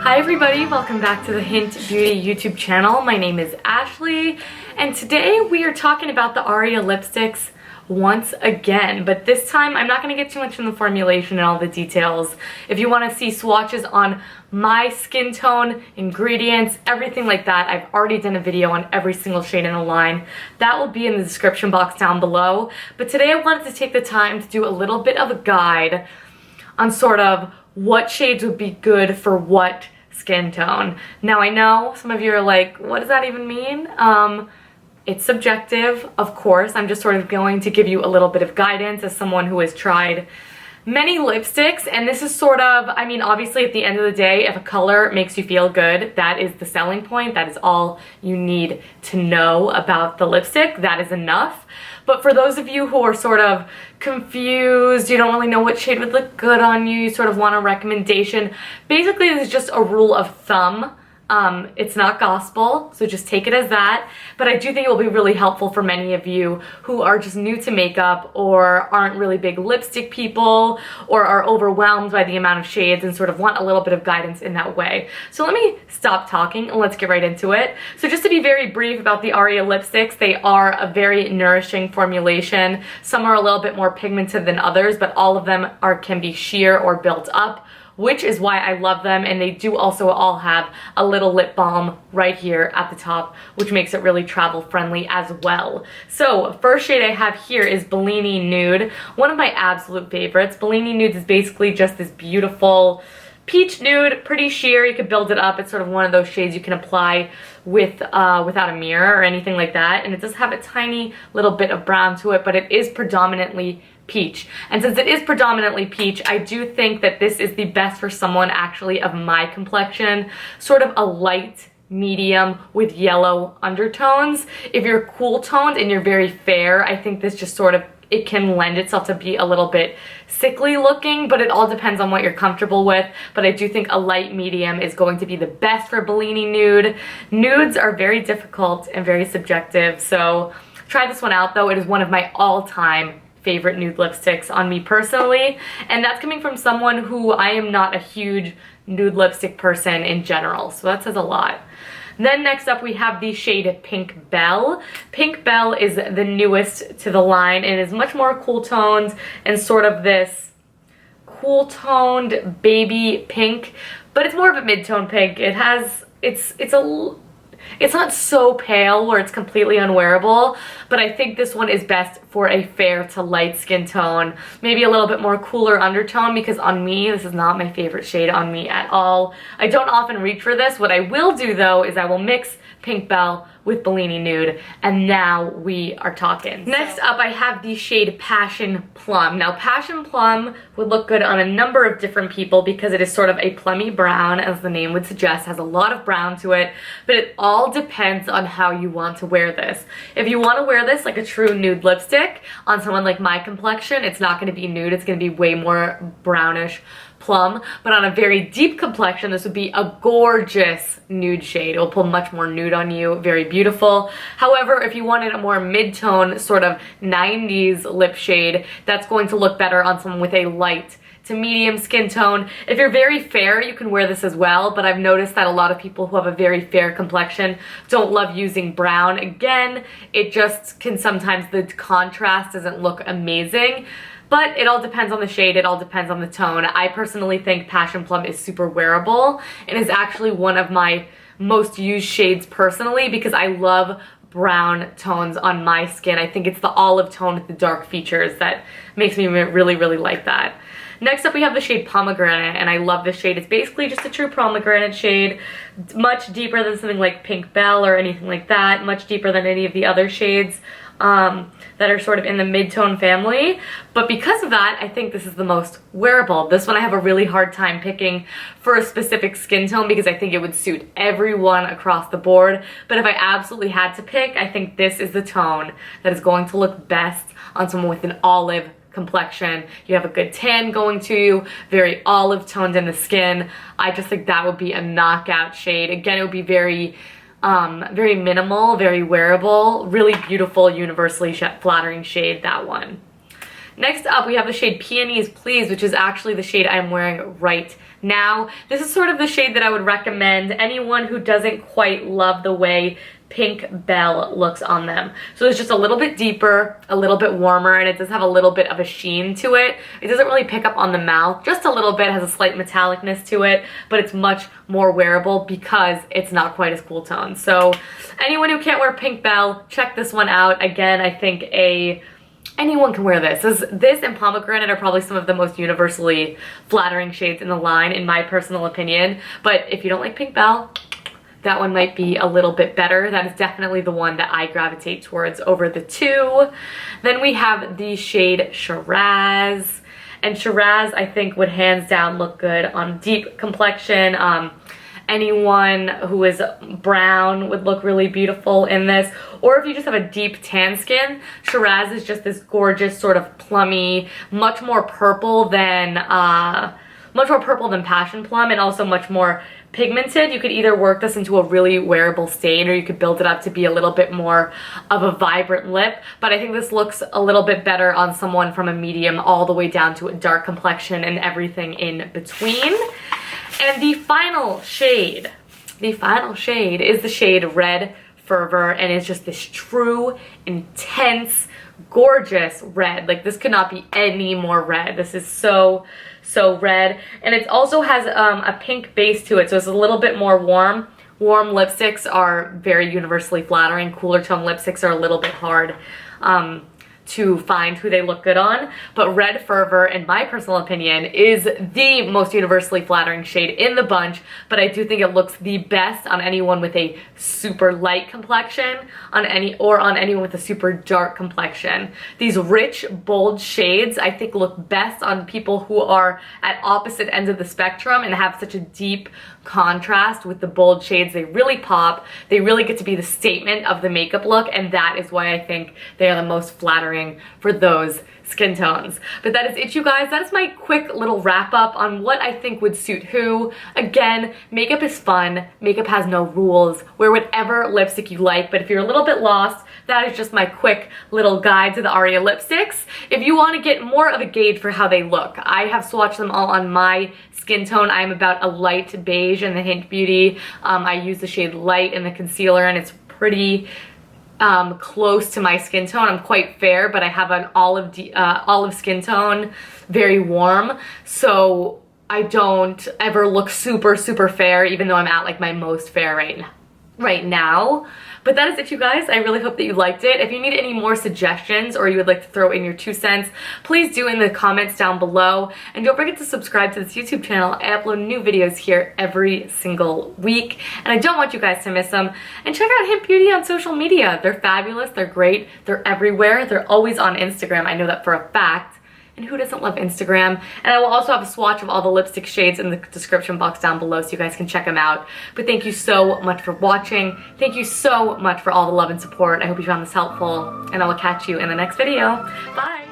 Hi everybody, welcome back to the Hynt Beauty YouTube channel. My name is Ashley, and today we are talking about the Aria lipsticks once again, but this time I'm not going to get too much in the formulation and all the details. If you want to see swatches on my skin tone, ingredients, everything like that, I've already done a video on every single shade in the line. That will be in the description box down below, but today I wanted to take the time to do a little bit of a guide on sort of what shades would be good for what skin tone. Now I know some of you are like, what does that even mean? It's subjective, of course. I'm just sort of going to give you a little bit of guidance as someone who has tried many lipsticks, and this is sort of, I mean, obviously at the end of the day, if a color makes you feel good, that is the selling point. That is all you need to know about the lipstick. That is enough. But for those of you who are sort of confused, you don't really know what shade would look good on you, you sort of want a recommendation, basically this is just a rule of thumb. It's not gospel, so just take it as that. But I do think it will be really helpful for many of you who are just new to makeup or aren't really big lipstick people or are overwhelmed by the amount of shades and sort of want a little bit of guidance in that way. So let me stop talking and let's get right into it. So just to be very brief about the Aria lipsticks, they are a very nourishing formulation. Some are a little bit more pigmented than others, but all of them can be sheer or built up, which is why I love them, and they do also all have a little lip balm right here at the top, which makes it really travel friendly as well. So first shade I have here is Bellini Nude, one of my absolute favorites. Bellini Nude is basically just this beautiful peach nude, pretty sheer. You could build it up. It's sort of one of those shades you can apply with without a mirror or anything like that, and it does have a tiny little bit of brown to it, but it is predominantly peach. And since it is predominantly peach, I do think that this is the best for someone actually of my complexion, sort of a light medium with yellow undertones. If you're cool toned and you're very fair, I think this just sort of, it can lend itself to be a little bit sickly looking, but it all depends on what you're comfortable with. But I do think a light medium is going to be the best for Bellini Nude. Nudes are very difficult and very subjective, so try this one out though. It is one of my all-time favorite nude lipsticks on me personally, and that's coming from someone who I am not a huge nude lipstick person in general, so that says a lot. Then next up we have the shade Pink Belle. Pink Belle is the newest to the line and is much more cool toned and sort of this cool toned baby pink, but it's more of a mid-tone pink. It has, it's not so pale where it's completely unwearable, but I think this one is best for a fair to light skin tone, maybe a little bit more cooler undertone, because on me, this is not my favorite shade on me at all. I don't often reach for this. What I will do though is I will mix Pink Belle with Bellini Nude, and now we are talking. Next up I have the shade Passion Plum. Now Passion Plum would look good on a number of different people because it is sort of a plummy brown, as the name would suggest, has a lot of brown to it, but it all depends on how you want to wear this. If you want to wear this like a true nude lipstick on someone like my complexion, it's not going to be nude, it's going to be way more brownish plum, but on a very deep complexion, this would be a gorgeous nude shade. It will pull much more nude on you, very beautiful. However, if you wanted a more mid-tone sort of 90s lip shade, that's going to look better on someone with a light to medium skin tone. If you're very fair, you can wear this as well, but I've noticed that a lot of people who have a very fair complexion don't love using brown. Again, it just can sometimes, the contrast doesn't look amazing. But it all depends on the shade, it all depends on the tone. I personally think Passion Plum is super wearable and is actually one of my most used shades personally because I love brown tones on my skin. I think it's the olive tone with the dark features that makes me really, really like that. Next up we have the shade Pomegranate, and I love this shade. It's basically just a true pomegranate shade, much deeper than something like Pink Belle or anything like that, much deeper than any of the other shades that are sort of in the mid-tone family. But because of that, I think this is the most wearable. This one I have a really hard time picking for a specific skin tone because I think it would suit everyone across the board. But if I absolutely had to pick, I think this is the tone that is going to look best on someone with an olive complexion. You have a good tan going to you, very olive toned in the skin. I just think that would be a knockout shade. Again, it would be very minimal, very wearable, really beautiful, universally flattering shade, that one. Next up, we have the shade Peonies Please, which is actually the shade I'm wearing right now. This is sort of the shade that I would recommend anyone who doesn't quite love the way Pink Bell looks on them. So it's just a little bit deeper, a little bit warmer, and it does have a little bit of a sheen to it. It doesn't really pick up on the mouth, just a little bit, has a slight metallicness to it, but it's much more wearable because it's not quite as cool tone. So anyone who can't wear Pink Bell, check this one out. Again, I think anyone can wear this. This and Pomegranate are probably some of the most universally flattering shades in the line, in my personal opinion. But if you don't like Pink Bell, that one might be a little bit better. That is definitely the one that I gravitate towards over the two. Then we have the shade Shiraz. And Shiraz, I think, would hands down look good on deep complexion. Anyone who is brown would look really beautiful in this. Or if you just have a deep tan skin, Shiraz is just this gorgeous sort of plummy, much more purple than Passion Plum, and also much more pigmented. You could either work this into a really wearable stain, or you could build it up to be a little bit more of a vibrant lip. But I think this looks a little bit better on someone from a medium all the way down to a dark complexion and everything in between. And the final shade is the shade Red Fervor, and it's just this true, intense, gorgeous red. Like, this could not be any more red. This is so red, and it also has a pink base to it, so it's a little bit more warm. Warm lipsticks are very universally flattering. Cooler tone lipsticks are a little bit hard to find who they look good on, but Red Fervor, in my personal opinion, is the most universally flattering shade in the bunch, but I do think it looks the best on anyone with a super light complexion, on anyone with a super dark complexion. These rich, bold shades, I think, look best on people who are at opposite ends of the spectrum and have such a deep contrast with the bold shades. They really pop. They really get to be the statement of the makeup look, and that is why I think they are the most flattering for those skin tones. But that is it, you guys. That is my quick little wrap up on what I think would suit who. Again, makeup is fun. Makeup has no rules. Wear whatever lipstick you like, but if you're a little bit lost, that is just my quick little guide to the Aria lipsticks. If you want to get more of a gauge for how they look, I have swatched them all on my skin tone. I'm about a light beige in the Hynt Beauty. I use the shade Light in the concealer, and it's pretty close to my skin tone. I'm quite fair, but I have an olive skin tone, very warm, so I don't ever look super fair, even though I'm at like my most fair right now. But that is it, you guys. I really hope that you liked it. If you need any more suggestions, or you would like to throw in your 2 cents, please do in the comments down below. And don't forget to subscribe to this YouTube channel. I upload new videos here every single week, and I don't want you guys to miss them. And check out Hynt Beauty on social media. They're fabulous, they're great, they're everywhere. They're always on Instagram. I know that for a fact. And who doesn't love Instagram? And I will also have a swatch of all the lipstick shades in the description box down below, so you guys can check them out. But thank you so much for watching. Thank you so much for all the love and support. I hope you found this helpful, and I will catch you in the next video. Bye!